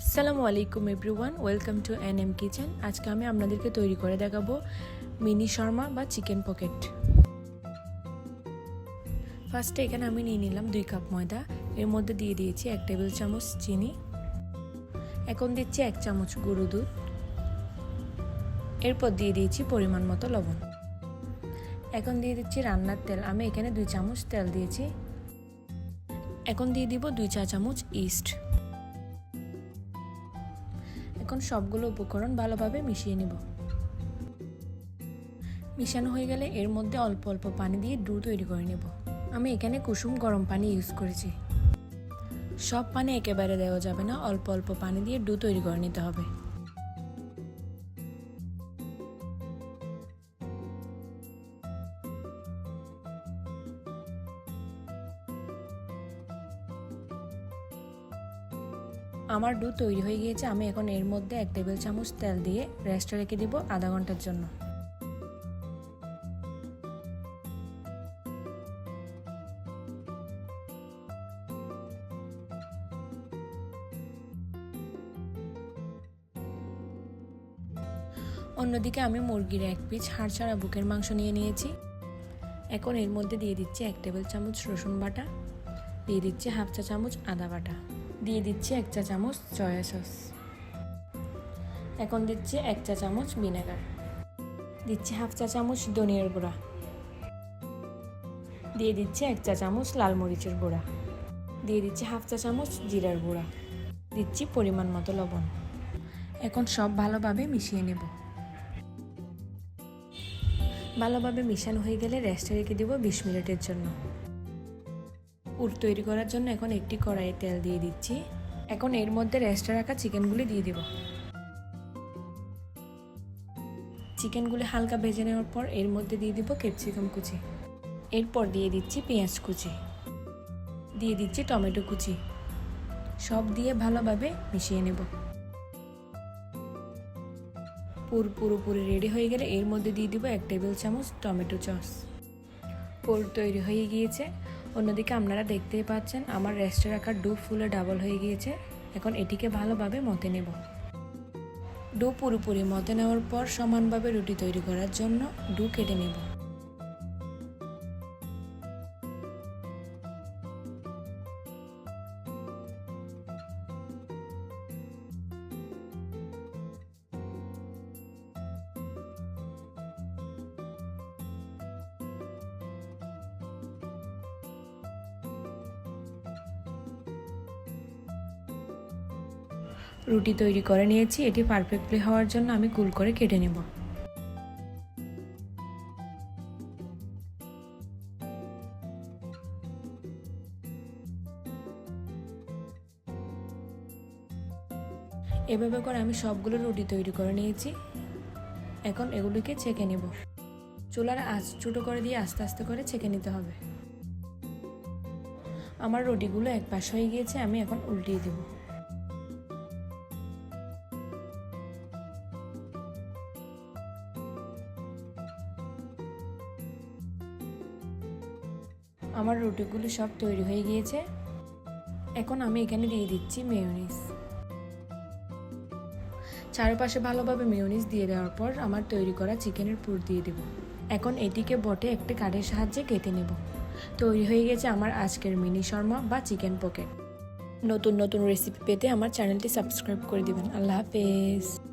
আসসালামু আলাইকুম everyone, welcome to NM kitchen. আজকে আমি আপনাদেরকে তৈরি করে দেখাবো মিনি শর্মা বা চিকেন পকেট। ফার্স্টে এখানে আমি নিয়ে নিলাম 2 কাপ ময়দা, এর মধ্যে দিয়ে দিয়েছি 1 টেবিল চামচ চিনি, এখন দিচ্ছি 1 চামচ গুঁড়ো দুধ, এরপর দিয়ে দিয়েছি পরিমাণ মতো লবণ। এখন দিয়ে দিচ্ছি রান্নার তেল, আমি এখানে 2 চামচ তেল দিয়েছি। এখন দিয়ে দিব 2 চা চামচ ইস্ট। এখন সবগুলো উপকরণ ভালোভাবে মিশিয়ে নিব। মিশানো হয়ে গেলে এর মধ্যে অল্প অল্প পানি দিয়ে ডো তৈরি করে নেব। আমি এখানে কুসুম গরম পানি ইউজ করেছি। সব পানি একেবারে দেওয়া যাবে না, অল্প অল্প পানি দিয়ে ডো তৈরি করে নিতে হবে। আমার ডো তৈরি হয়ে গিয়েছে। আমি এখন এর মধ্যে 1 টেবিল চামচ তেল দিয়ে রেস্টে রেখে দিব আধা ঘন্টার জন্য। অন্যদিকে আমি মুরগির 1 পিস হাড় ছাড়া বুকের মাংস নিয়ে নিয়েছি। এখন এর মধ্যে দিয়ে দিচ্ছি 1 টেবিল চামচ রসুন বাটা, দিয়ে দিচ্ছি হাফ চা চামচ আদা বাটা, দিয়ে দিচ্ছি 1 চা চামচ সয়া সস, এখন দিচ্ছি 1 চা চামচ ভিনেগার, দিচ্ছি হাফ চা চামচ ধনিয়ার গুঁড়া, দিয়ে দিচ্ছি 1 চা চামচ লাল মরিচের গুঁড়া, দিয়ে দিচ্ছি হাফ চা চামচ জিরার গুঁড়া, দিচ্ছি পরিমাণ মতো লবণ। এখন সব ভালোভাবে মিশিয়ে নেব। ভালোভাবে মিশানো হয়ে গেলে রেস্টে রেখে দেব 20 মিনিটের জন্য। পুর তৈরি করার জন্য এখন একটি কড়াইয়ে তেল দিয়ে দিচ্ছি। এখন এর মধ্যে রেস্টে রাখা চিকেনগুলি দিয়ে দেব। চিকেনগুলি হালকা ভেজে নেওয়ার পর এর মধ্যে দিয়ে দিব ক্যাপসিকাম কুচি, এরপর দিয়ে দিচ্ছি পেঁয়াজ কুচি, দিয়ে দিচ্ছি টমেটো কুচি, সব দিয়ে ভালোভাবে মিশিয়ে নেব। পুর পুরোপুরি রেডি হয়ে গেলে এর মধ্যে দিয়ে দিব 1 টেবিল চামচ টমেটো সস। পুর তৈরি হয়ে গিয়েছে। অন্যদিকে আপনারা দেখতেই পাচ্ছেন আমার রেস্টে রাখা ডো ফুলে ডাবল হয়ে গিয়েছে। এখন এটিকে ভালোভাবে মথে নেব। ডো পুরোপুরি মথে নেওয়ার পর সমানভাবে রুটি তৈরি করার জন্য ডো কেটে নেব। রুটি তৈরি করে নিয়েছি। এটি পারফেক্টলি হওয়ার জন্য আমি গোল করে কেটে নেব। এভাবে করে আমি সবগুলো রুটি তৈরি করে নিয়েছি। এখন এগুলিকে ছেঁকে নেব। চুলার আঁচ ছোটো করে দিয়ে আস্তে আস্তে করে ছেঁকে নিতে হবে। আমার রুটিগুলো এক পাশ হয়ে গিয়েছে, আমি এখন উল্টিয়ে দেব। আমার রুটিগুলো সব তৈরি হয়ে গিয়েছে। এখন আমি এখানে দিয়ে দিচ্ছি মেয়োনিজ। চারপাশে ভালোভাবে মেয়োনিজ দিয়ে দেওয়ার পর আমার তৈরি করা চিকেনের পুর দিয়ে দেব। এখন এটিকে বটে একটি কাঠের সাহায্যে কেটে নেব। তৈরি হয়ে গেছে আমার আজকের মিনি শর্মা বা চিকেন পকেট। নতুন নতুন রেসিপি পেতে আমার চ্যানেলটি সাবস্ক্রাইব করে দিবেন। আল্লাহ হাফেজ।